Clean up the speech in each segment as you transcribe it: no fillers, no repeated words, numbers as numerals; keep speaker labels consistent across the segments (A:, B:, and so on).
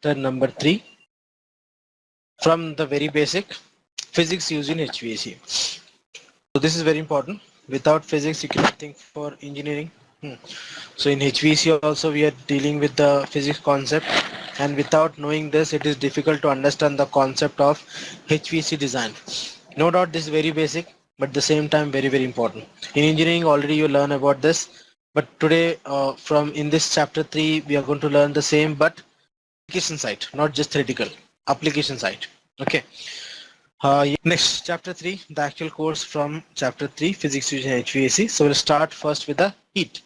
A: chapter number 3 from the very basic physics used in HVAC. So this is very important. Without physics, you cannot think for engineering. So in HVAC also we are dealing with the physics concept, and without knowing this, it is difficult to understand the concept of HVAC design. No doubt this is very basic, but at the same time very important. In engineering already you learn about this, but today from in this chapter 3 we are going to learn the same, but application side, not just theoretical, application side. Okay. Next, chapter 3, the actual course from chapter 3, physics using HVAC. So we'll start first with the heat.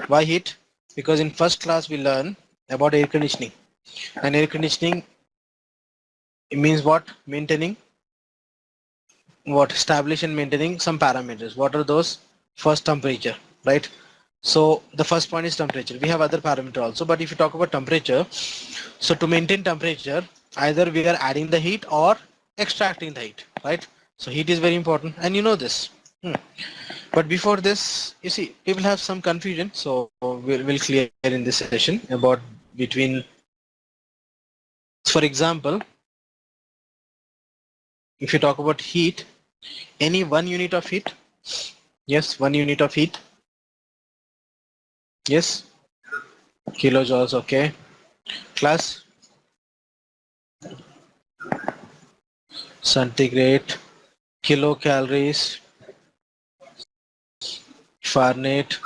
A: Why heat? Because in first class we learn about air conditioning, and air conditioning, it means what? Maintaining what? Establish and maintaining some parameters. What are those? First, temperature, right? So the first point is temperature. We have other parameter also, but if you talk about temperature, so to maintain temperature, either we are adding the heat or extracting the heat, right? So heat is very important, and you know this. But before this, you see, people have some confusion, so we'll clear in this session about between. For example, if you talk about heat, any one unit of heat, yes, 1 unit of heat, yes, kilojoules, okay, class, centigrade, kilocalories, Fahrenheit,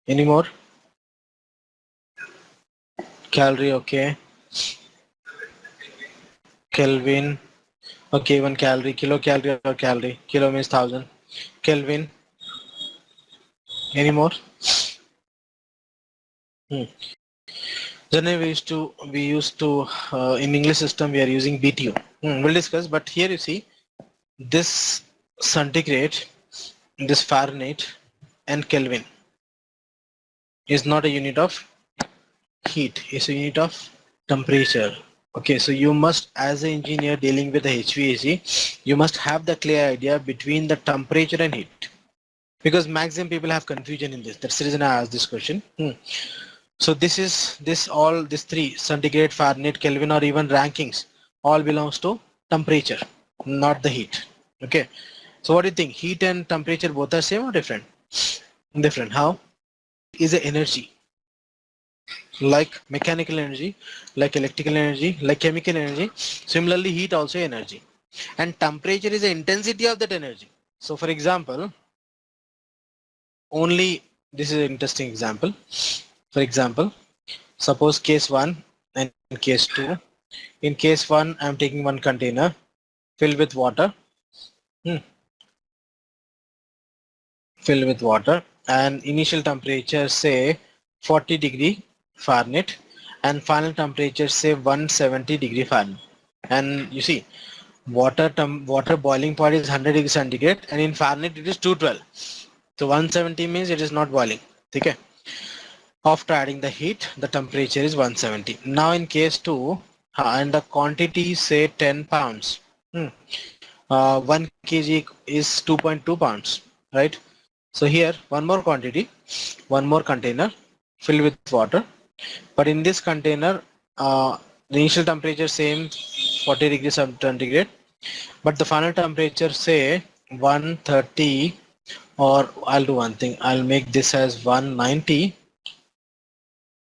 A: any more? Calorie, okay, Kelvin, okay, 1 calorie, kilocalorie or calorie, kilo means 1000, Kelvin, any more? Generally we used to in English system we are using BTU. We'll discuss, but here you see this centigrade, this Fahrenheit and Kelvin is not a unit of heat, it's a unit of temperature. Okay, so you must, as an engineer dealing with the HVAC, you must have the clear idea between the temperature and heat, because maximum people have confusion in this. That's the reason I asked this question. So this three, centigrade, Fahrenheit, Kelvin, or even rankings, all belongs to temperature, not the heat. Okay. So what do you think? Heat and temperature both are same or different? Different. How? Is a energy, like mechanical energy, like electrical energy, like chemical energy. Similarly, heat also energy, and temperature is the intensity of that energy. So for example, only this is an interesting example. For example, suppose case 1 and case 2. In case 1, I am taking one container filled with water, and initial temperature say 40 degree Fahrenheit, and final temperature say 170 degree Fahrenheit. And you see, water boiling point is 100 degree centigrade, and in Fahrenheit it is 212. So 170 means it is not boiling. Okay. After adding the heat, the temperature is 170. Now in case 2, and the quantity say 10 pounds. 1 kg is 2.2 pounds, right? So here one more quantity, one more container filled with water, but in this container the initial temperature same 40 degrees centigrade, but the final temperature say 130, or I'll do one thing, I'll make this as 190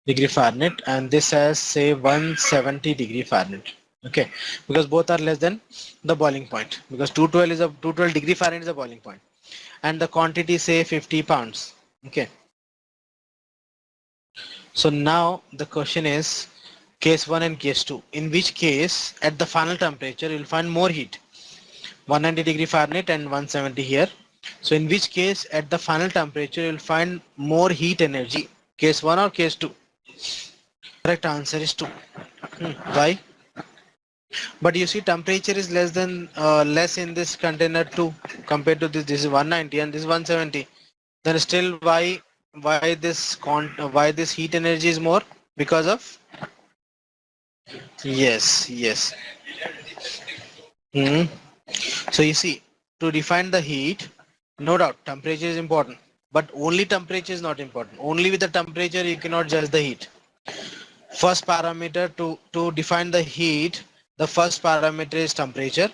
A: degree Fahrenheit, and this as say 170 degree Fahrenheit. Okay, because both are less than the boiling point, because 212 degree Fahrenheit is a boiling point, and the quantity say 50 pounds. Okay, so now the question is case 1 and case 2, in which case at the final temperature you'll find more heat, 190 degree Fahrenheit and 170 here. So in which case at the final temperature you'll find more heat energy, case 1 or case 2? Correct answer is 2. Why? But you see, temperature is less in this container 2 compared to this. This is 190 and this is 170. Then still why this heat energy is more? Because of, yes. So you see, to define the heat, no doubt temperature is important, but only temperature is not important. Only with the temperature you cannot judge the heat. First parameter to define the heat, the first parameter is temperature.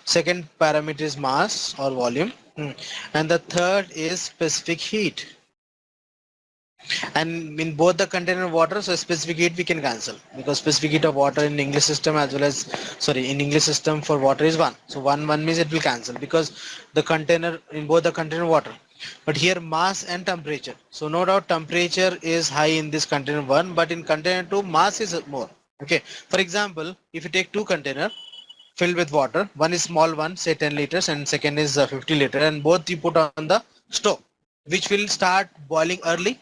A: Second parameter is mass or volume. And the third is specific heat. And in both the container water, so specific heat we can cancel, because specific heat of water in English system as well as, sorry, in English system for water is 1. So 1 means it will cancel because the container, in both the container water. But here mass and temperature. So no doubt temperature is high in this container 1, but in container 2 mass is more. Okay. For example, if you take two container filled with water, one is small one, say 10 liters, and second is 50 liter, and both you put on the stove, which will start boiling early,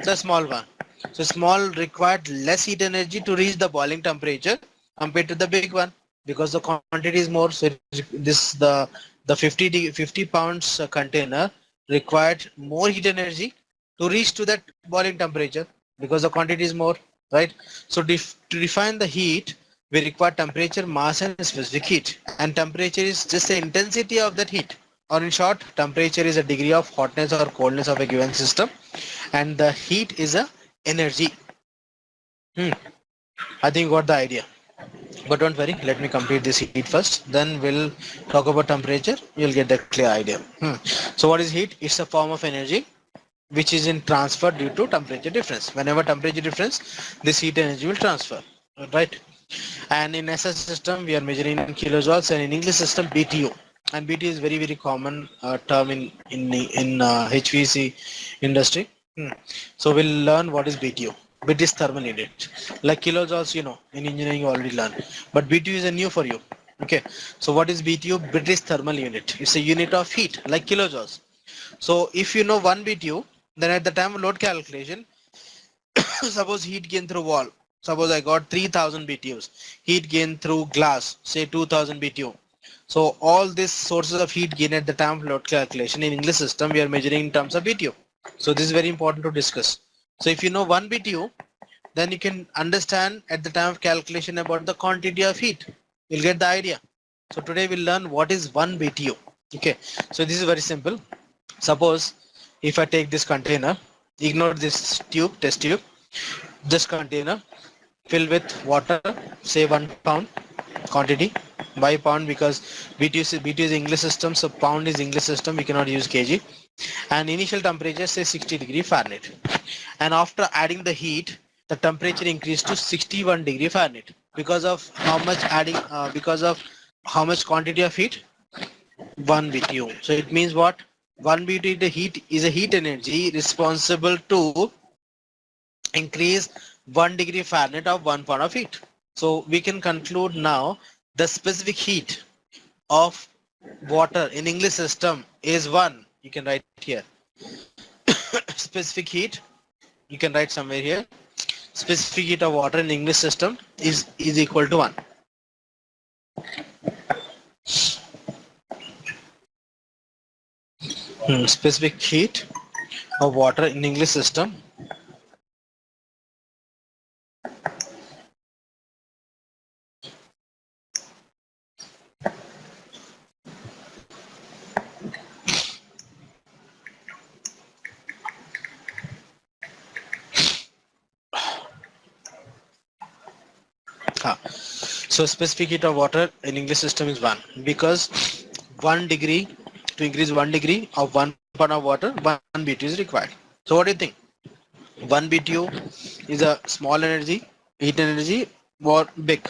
A: the small one. So small required less heat energy to reach the boiling temperature compared to the big one, because the quantity is more. So this the 50 pounds container required more heat energy to reach to that boiling temperature because the quantity is more, right? So to define the heat, we require temperature, mass, and specific heat. And temperature is just the intensity of that heat. Or in short, temperature is a degree of hotness or coldness of a given system, and the heat is a energy. I think you got the idea. But don't worry, let me complete this heat first. Then we'll talk about temperature. You'll get the clear idea. So what is heat? It's a form of energy which is in transfer due to temperature difference. Whenever temperature difference, this heat energy will transfer, right? And in SI system, we are measuring in kilojoules, and in English system, BTU. And BTU is very common term in HVAC industry. So we'll learn what is BTU. BT is thermal unit. Like kilojoules, you know, in engineering you already learned. But BTU is a new for you. Okay. So what is BTU? British thermal unit. It's a unit of heat, like kilojoules. So if you know 1 BTU, then at the time of load calculation, suppose heat gain through wall. Suppose I got 3000 BTUs. Heat gain through glass, say 2000 BTU. So all these sources of heat gain at the time of load calculation in English system, we are measuring in terms of BTU. So this is very important to discuss. So if you know 1 BTU, then you can understand at the time of calculation about the quantity of heat. You'll get the idea. So today we'll learn what is 1 BTU. Okay. So this is very simple. Suppose if I take this container, ignore this tube, test tube, this container filled with water, say 1 pound quantity. By pound, because BTU is English system, so pound is English system, we cannot use kg. And initial temperature say 60 degree Fahrenheit. And after adding the heat, the temperature increased to 61 degree Fahrenheit. Because of how much adding, because of how much quantity of heat? 1 BTU. So it means what? 1 BTU the heat is a heat energy responsible to increase 1 degree Fahrenheit of 1 pound of heat. So we can conclude now the specific heat of water in English system is 1. You can write here. Specific heat, you can write somewhere here. Specific heat of water in English system is equal to 1. Specific heat of water in English system so specific heat of water in English system is 1, because 1 degree, to increase 1 degree of 1 pound of water, 1 BTU is required. So what do you think? 1 BTU is a small energy, heat energy, or big?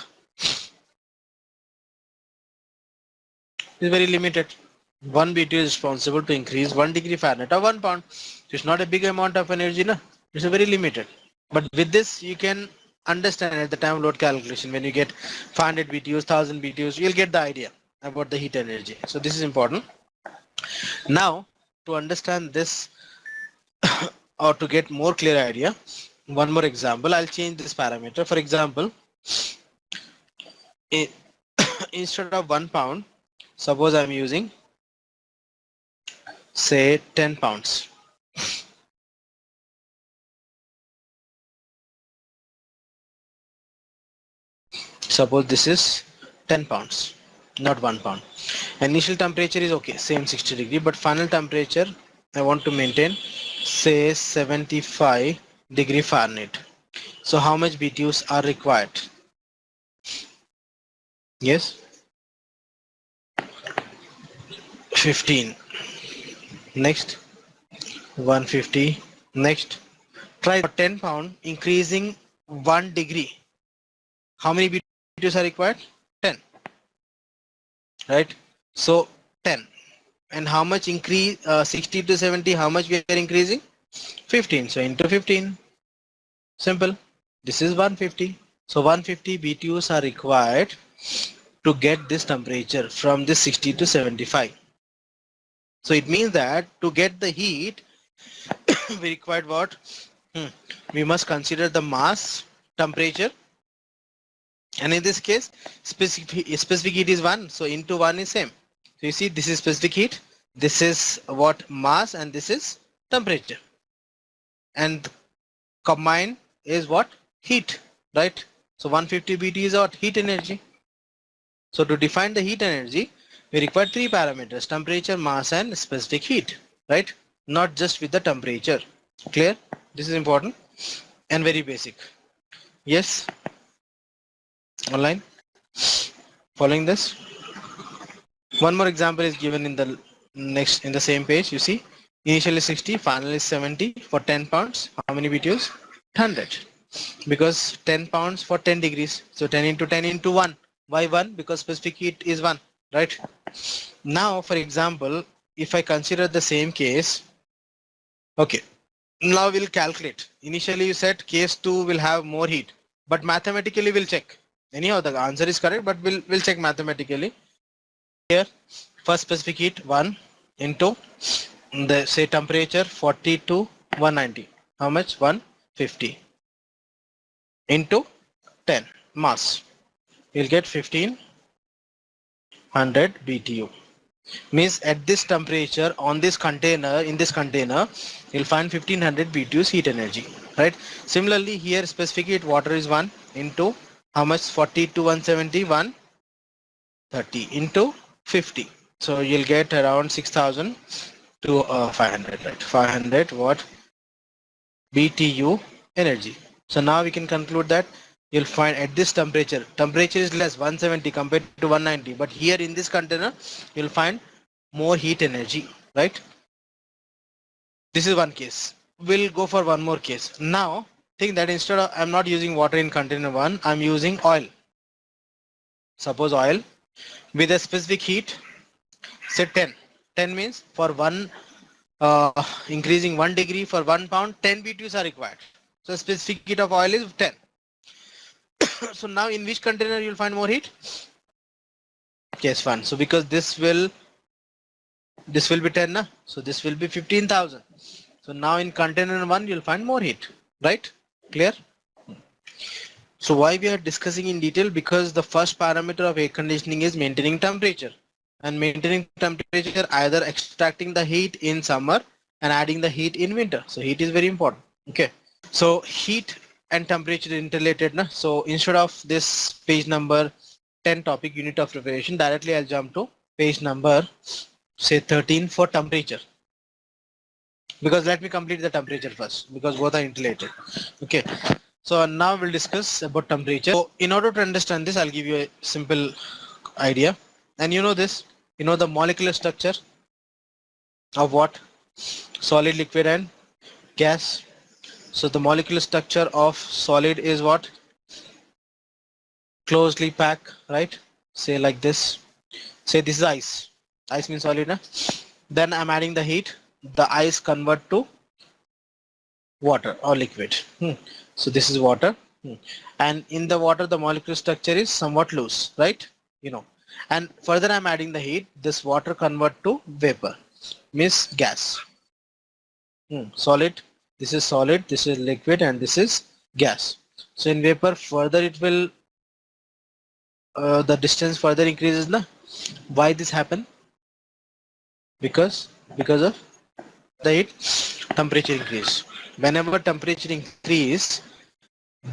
A: It's very limited. 1 BTU is responsible to increase 1 degree Fahrenheit of 1 pound. So it's not a big amount of energy, no? It's a very limited. But with this, you can understand at the time of load calculation, when you get 500 BTUs, 1000 BTUs, you'll get the idea about the heat energy. So this is important. Now, to understand this or to get more clear idea, one more example, I'll change this parameter. For example, instead of 1 pound, suppose I'm using say 10 pounds. Suppose this is 10 pounds, not 1 pound. Initial temperature is okay, same 60 degree, but final temperature I want to maintain say 75 degree Fahrenheit. So how much BTUs are required? Yes, 15. Next, 150. Next, try for 10 pound increasing 1 degree. How many BTUs are required? 10, right? So 10. And how much increase? 60 to 70, how much we are increasing? 15. So into 15. Simple. This is 150. So 150 BTUs are required to get this temperature from this 60 to 75. So it means that to get the heat, we required what? We must consider the mass, temperature, and in this case, specific heat is 1. So into 1 is same. So you see, this is specific heat. This is what mass, and this is temperature. And combined is what? Heat, right? So 150 BT is what? Heat energy. So to define the heat energy, we require 3 parameters: temperature, mass, and specific heat, right? Not just with the temperature. Clear? This is important and very basic. Yes? Online? Following this? One more example is given in the in the same page. You see, initially 60, finally 70 for 10 pounds. How many BTUs? 100. Because 10 pounds for 10 degrees. So 10 into 10 into 1. Why 1? Because specific heat is 1, right? Now, for example, if I consider the same case, okay, now we'll calculate. Initially you said case 2 will have more heat, but mathematically we'll check. Anyhow, the answer is correct, but we'll check mathematically. Here, first specific heat 1 into the say temperature 40 to 190. How much? 150 into 10 mass. You'll get 1500 BTU. Means at this temperature on this container, in this container, you'll find 1500 BTUs heat energy, right? Similarly, here specific heat water is 1 into how much? 40 to 170, 130 into 50. So you'll get around 6000 to 500, right? 500 watt BTU energy. So now we can conclude that you'll find at this temperature is less, 170 compared to 190, but here in this container you'll find more heat energy, right? This is one case. We'll go for one more case. Now think that instead of, I'm not using water in container 1, I'm using oil. Suppose oil with a specific heat, say 10. 10 means for one increasing 1 degree for 1 pound, 10 BTUs are required. So specific heat of oil is 10. So now in which container you'll find more heat? Case 1. So because this will be 10 na? So this will be 15,000. So now in container 1 you'll find more heat, right? Clear? So why we are discussing in detail? Because the first parameter of air conditioning is maintaining temperature, and maintaining temperature either extracting the heat in summer and adding the heat in winter. So heat is very important. Okay. So heat and temperature interrelated na? So instead of this page number 10 topic unit of preparation, directly I'll jump to page number say 13 for temperature, because let me complete the temperature first, because both are interrelated. Okay, so now we'll discuss about temperature. So in order to understand this, I'll give you a simple idea, and you know this, you know the molecular structure of what? Solid, liquid and gas. So the molecular structure of solid is what? Closely packed, right? Say like this. Say this is ice. Ice means solid, na? Then I'm adding the heat. The ice convert to water or liquid. So this is water. And in the water, the molecular structure is somewhat loose, right? You know. And further I'm adding the heat. This water convert to vapor, means gas. Solid. This is solid. This is liquid, and this is gas. So in vapor, further it will the distance further increases, na? Why this happen? Because of the heat, temperature increase. Whenever temperature increase,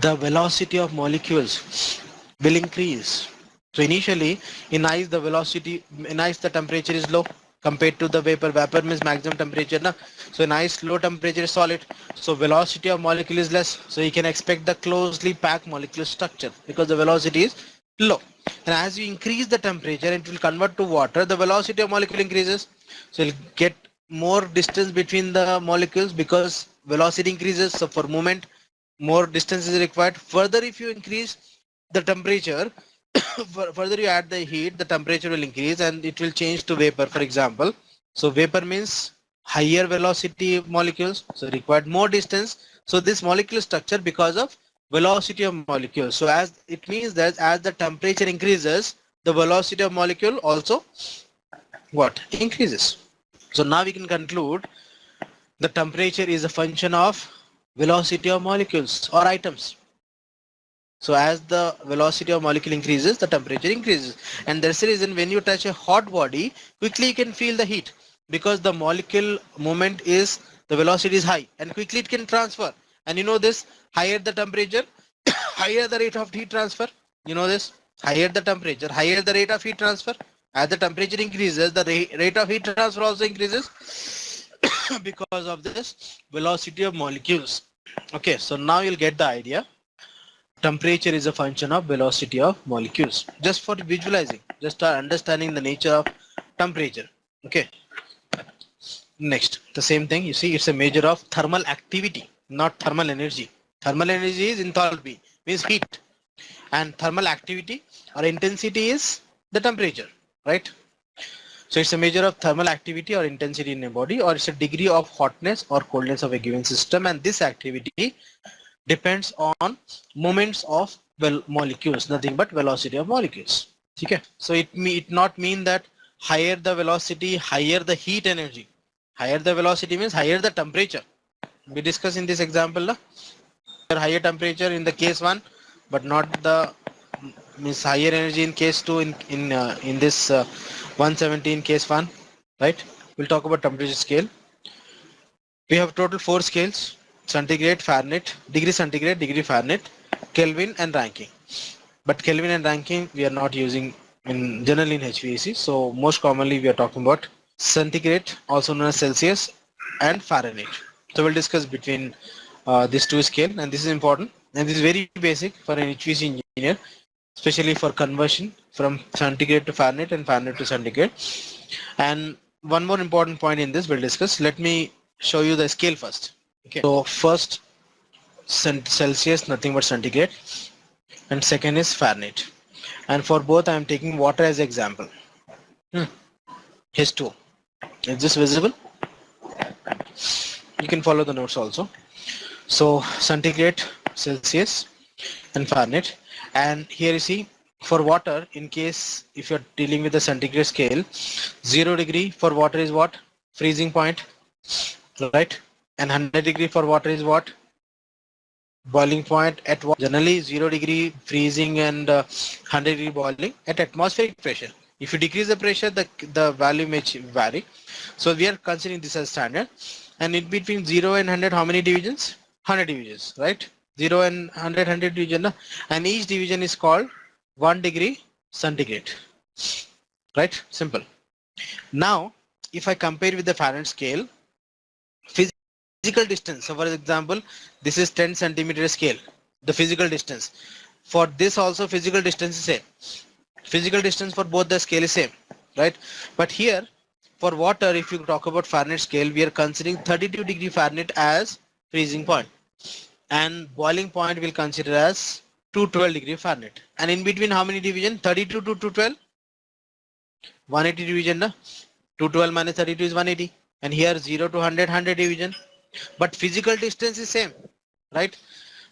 A: the velocity of molecules will increase. So initially in ice the temperature is low. compared to the vapor. Vapor means maximum temperature, na? So a nice low temperature solid. So velocity of molecule is less. So you can expect the closely packed molecular structure because the velocity is low. And as you increase the temperature, it will convert to water. The velocity of molecule increases. So you'll get more distance between the molecules because velocity increases. So for movement, more distance is required. Further, if you increase the temperature, further you add the heat, the temperature will increase and it will change to vapor, for example. So vapor means higher velocity molecules, so required more distance. So this molecule structure because of velocity of molecules. So as it means that as the temperature increases, the velocity of molecule also what increases. So now we can conclude the temperature is a function of velocity of molecules or items. So as the velocity of molecule increases, the temperature increases. And that's the reason when you touch a hot body, quickly you can feel the heat because the molecule movement is, the velocity is high and quickly it can transfer. And you know this, higher the temperature, higher the rate of heat transfer. You know this, higher the temperature, higher the rate of heat transfer. As the temperature increases, the rate of heat transfer also increases because of this velocity of molecules. Okay, so now you'll get the idea. Temperature is a function of velocity of molecules. Just for visualizing, just understanding the nature of temperature. Okay. Next, the same thing. You see, it's a measure of thermal activity, not thermal energy. Thermal energy is enthalpy, means heat, and thermal activity or intensity is the temperature, right? So it's a measure of thermal activity or intensity in a body, or it's a degree of hotness or coldness of a given system, and this activity depends on moments of molecules, nothing but velocity of molecules. Okay, so it not mean that higher the velocity, higher the heat energy. Higher the velocity means higher the temperature. We discuss in this example, higher temperature in the case 1, but not the means higher energy in case 2 in this 117 case 1, right? We'll talk about temperature scale. We have total 4 scales: centigrade, Fahrenheit, degree centigrade, degree Fahrenheit, Kelvin and Rankine. But Kelvin and Rankine we are not using in generally in HVAC. So most commonly we are talking about centigrade, also known as Celsius, and Fahrenheit. So we'll discuss between these two scale, and this is important and this is very basic for an HVAC engineer, especially for conversion from centigrade to Fahrenheit and Fahrenheit to centigrade. And one more important point in this we'll discuss. Let me show you the scale first. Okay, so first Celsius, nothing but centigrade, and second is Fahrenheit. And for both I am taking water as example. H2O. Is this visible? You can follow the notes also. So centigrade, Celsius and Fahrenheit. And here you see for water, in case if you're dealing with the centigrade scale, 0 degree for water is what? Freezing point, right? And 100 degree for water is what? Boiling point. At what? Generally 0 degree freezing and 100 degree boiling at atmospheric pressure. If you decrease the pressure, the value may vary. So we are considering this as standard. And in between 0 and 100, how many divisions? 100 divisions, right? 0 and 100, 100 division, and each division is called 1 degree centigrade, right? Simple. Now, if I compare with the Fahrenheit scale, physical distance. So for example, this is 10 centimeter scale, the physical distance. For this also physical distance is same. Physical distance for both the scale is same, right? But here for water, if you talk about Fahrenheit scale, we are considering 32 degree Fahrenheit as freezing point, and boiling point will consider as 212 degree Fahrenheit. And in between how many division? 32 to 212, 180 division. 212 minus 32 is 180, and here 0 to 100, 100 division. But physical distance is same, right?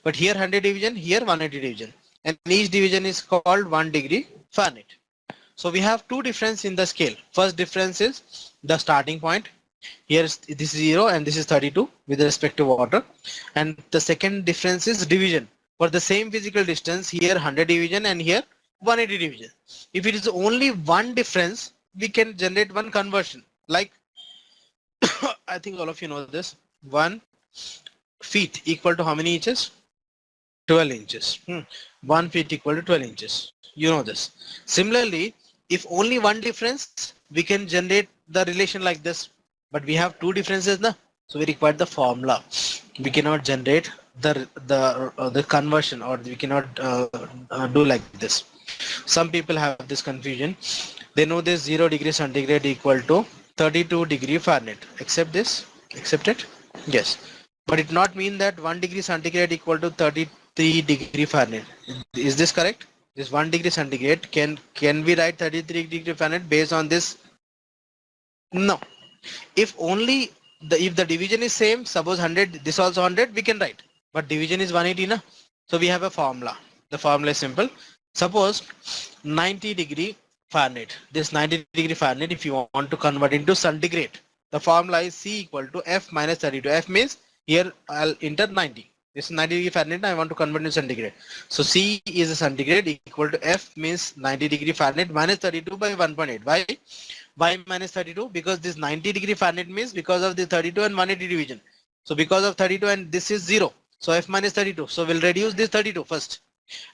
A: But here 100 division, here 180 division, and each division is called 1 degree Fahrenheit. So we have two difference in the scale. First difference is the starting point. Here this is 0 and this is 32 with respect to water. And the second difference is division. For the same physical distance, here 100 division and here 180 division. If it is only one difference, we can generate one conversion. Like I think all of you know this. 1 feet equal to how many inches? 12 inches. 1 feet equal to 12 inches. You know this. Similarly, if only one difference, we can generate the relation like this, but we have two differences now, so we require the formula. We cannot generate the conversion, or we cannot do like this. Some people have this confusion. They know this 0 degree centigrade equal to 32 degree Fahrenheit. Accept this? Accept it? Yes. But it not mean that 1 degree centigrade equal to 33 degree Fahrenheit. Is this correct? This 1 degree centigrade, can we write 33 degree Fahrenheit based on this? No. If only if the division is same, suppose 100, this also 100, we can write. But division is 180 na? So we have a formula. The formula is simple. Suppose 90 degree Fahrenheit. This 90 degree Fahrenheit, if you want to convert into centigrade, the formula is C equal to F minus 32. F means here I'll enter 90. This is 90 degree Fahrenheit. I want to convert into centigrade. So C is a centigrade equal to F means 90 degree Fahrenheit minus 32 by 1.8. Why minus 32? Because this 90 degree Fahrenheit means because of the 32 and 180 division. So because of 32 and this is 0. So F minus 32. So we'll reduce this 32 first.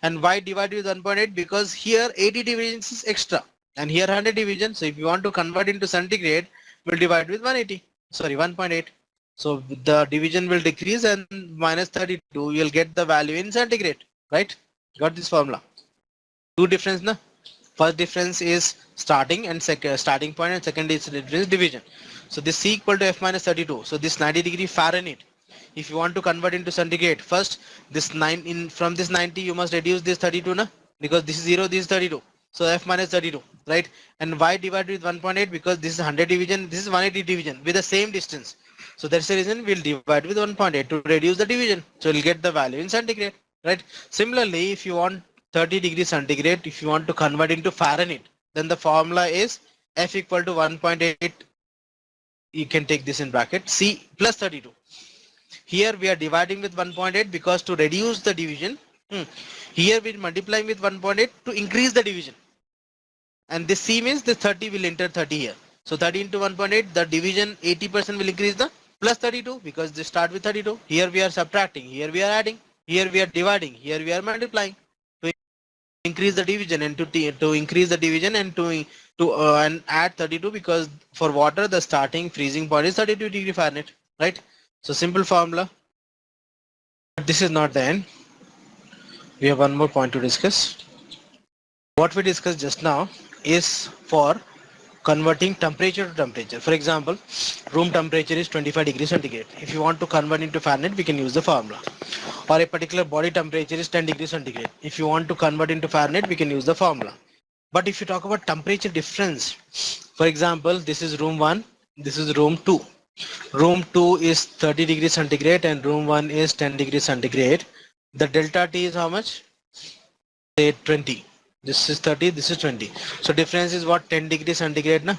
A: And why divide with 1.8? Because here 80 divisions is extra and here 100 division. So if you want to convert into centigrade, we'll divide with 180. Sorry, 1.8. So the division will decrease and minus 32, you'll get the value in centigrade, right? Got this formula. Two difference na? First difference is starting and starting point, and second is difference division. So this C equal to F minus 32. So this 90 degree Fahrenheit, if you want to convert into centigrade, first this 9 in from this 90 you must reduce this 32 na, because this is 0, this is 32. So F minus 32, right? And why divided with 1.8? Because this is 100 division, this is 180 division with the same distance. So that's the reason we'll divide with 1.8 to reduce the division. So we'll get the value in centigrade, right? Similarly, if you want 30 degrees centigrade, if you want to convert into Fahrenheit, then the formula is F equal to 1.8. You can take this in bracket, C plus 32. Here we are dividing with 1.8 because to reduce the division. Here we are multiplying with 1.8 to increase the division. And this C means this 30 will enter 30 here. So 30 into 1.8, the division 80% will increase the plus 32 because they start with 32. Here we are subtracting, here we are adding, here we are dividing, here we are multiplying. Increase the division and to increase the division and and add 32, because for water the starting freezing point is 32 degree Fahrenheit, right? So simple formula. But this is not the end. We have one more point to discuss. What we discussed just now is for converting temperature to temperature. For example, room temperature is 25 degrees centigrade. If you want to convert into Fahrenheit, we can use the formula. Or a particular body temperature is 10 degrees centigrade. If you want to convert into Fahrenheit, we can use the formula. But if you talk about temperature difference, for example, this is room 1, this is room 2. Room 2 is 30 degrees centigrade and room 1 is 10 degrees centigrade. The delta T is how much? Say 20. This is 30, this is 20. So difference is what? 10 degrees centigrade na?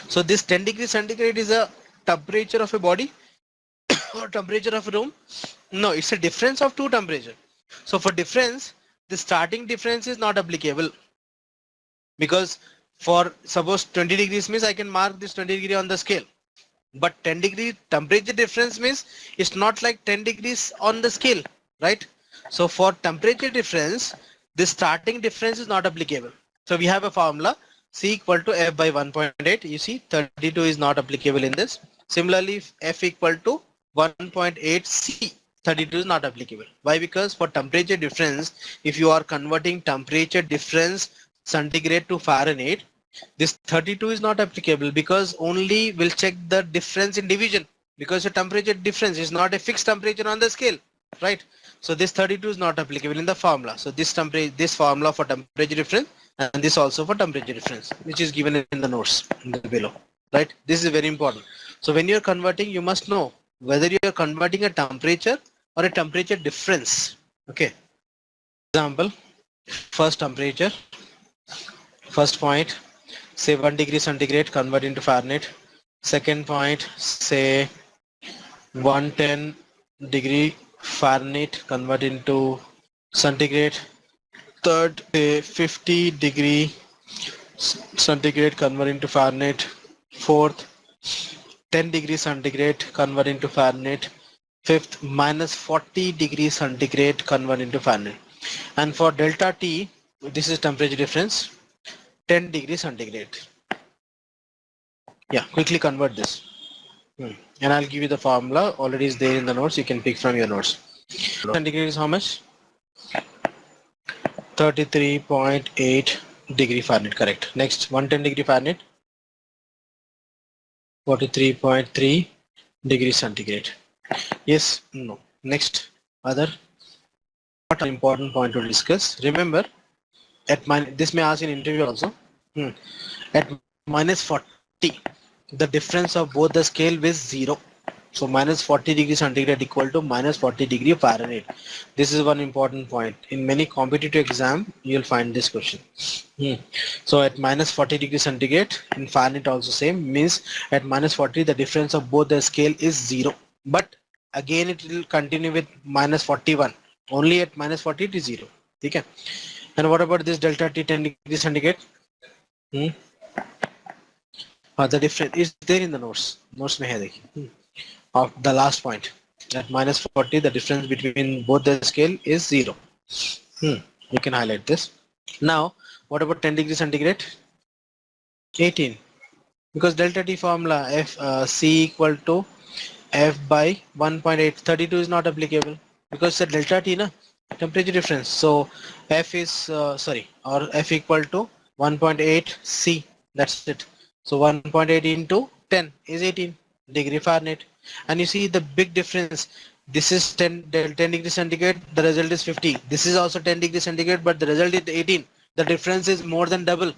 A: So this 10 degrees centigrade is a temperature of a body or temperature of a room? No, it's a difference of two temperature. So for difference, the starting difference is not applicable, because for suppose 20 degrees means I can mark this 20 degree on the scale. But 10 degree temperature difference means it's not like 10 degrees on the scale, right? So for temperature difference, the starting difference is not applicable. So we have a formula C equal to F by 1.8. You see 32 is not applicable in this. Similarly, F equal to 1.8 C, 32 is not applicable. Why? Because for temperature difference, if you are converting temperature difference centigrade to Fahrenheit, this 32 is not applicable, because only will check the difference in division, because the temperature difference is not a fixed temperature on the scale, right? So this 32 is not applicable in the formula. So this formula for temperature difference and this also for temperature difference, which is given in the notes below, right? This is very important. So when you are converting, you must know whether you are converting a temperature or a temperature difference. Okay. Example, first temperature, first point, say 1 degree centigrade, convert into Fahrenheit. Second point, say 110 degree Fahrenheit, convert into centigrade. Third, 50 degree centigrade, convert into Fahrenheit. Fourth, 10 degrees centigrade, convert into Fahrenheit. Fifth, minus 40 degrees centigrade, convert into Fahrenheit. And for delta T, this is temperature difference, 10 degrees centigrade. Yeah, quickly convert this. And I'll give you the formula. Already is there in the notes. You can pick from your notes. Centigrade is how much? 33.8 degree Fahrenheit. Correct. Next, 110 degree Fahrenheit. 43.3 degree centigrade. Yes, no. Next, other. What an important point to discuss. Remember, at this may ask in interview also. At minus 40, the difference of both the scale is 0. So minus 40 degree centigrade equal to minus 40 degree Fahrenheit. This is one important point. In many competitive exam, you'll find this question. So at minus 40 degree centigrade, in Fahrenheit also same, means at minus 40 the difference of both the scale is 0. But again it will continue with minus 41. Only at minus 40 it is 0. Okay. And what about this delta T 10 degree centigrade? The difference is there in the notes. Notes mein hai dekhiye. Of the last point, at minus 40 the difference between both the scale is 0. You can highlight this. Now what about 10 degree centigrade? 18, because delta T formula F C equal to F by 1.8. 32 is not applicable because the delta T na temperature difference. So F is or F equal to 1.8 C. That's it. So 1.8 into 10 is 18 degree Fahrenheit. And you see the big difference. This is 10 degree centigrade, the result is 50. This is also 10 degree centigrade, but the result is 18. The difference is more than double.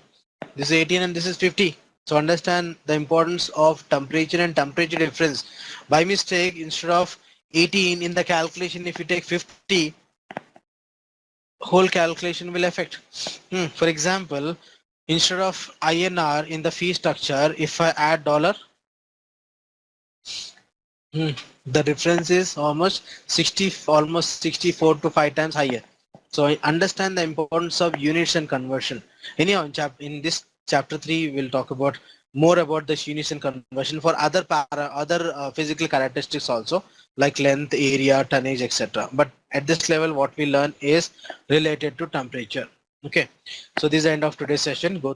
A: This is 18 and this is 50. So understand the importance of temperature and temperature difference. By mistake, instead of 18 in the calculation, if you take 50, whole calculation will affect. For example, instead of INR in the fee structure, if I add dollar, the difference is almost 64 to 5 times higher. So I understand the importance of units and conversion. Anyhow, in this chapter 3, we'll talk about more about the units and conversion for other physical characteristics also, like length, area, tonnage, etc. But at this level, what we learn is related to temperature. Okay, so this is the end of today's session. Go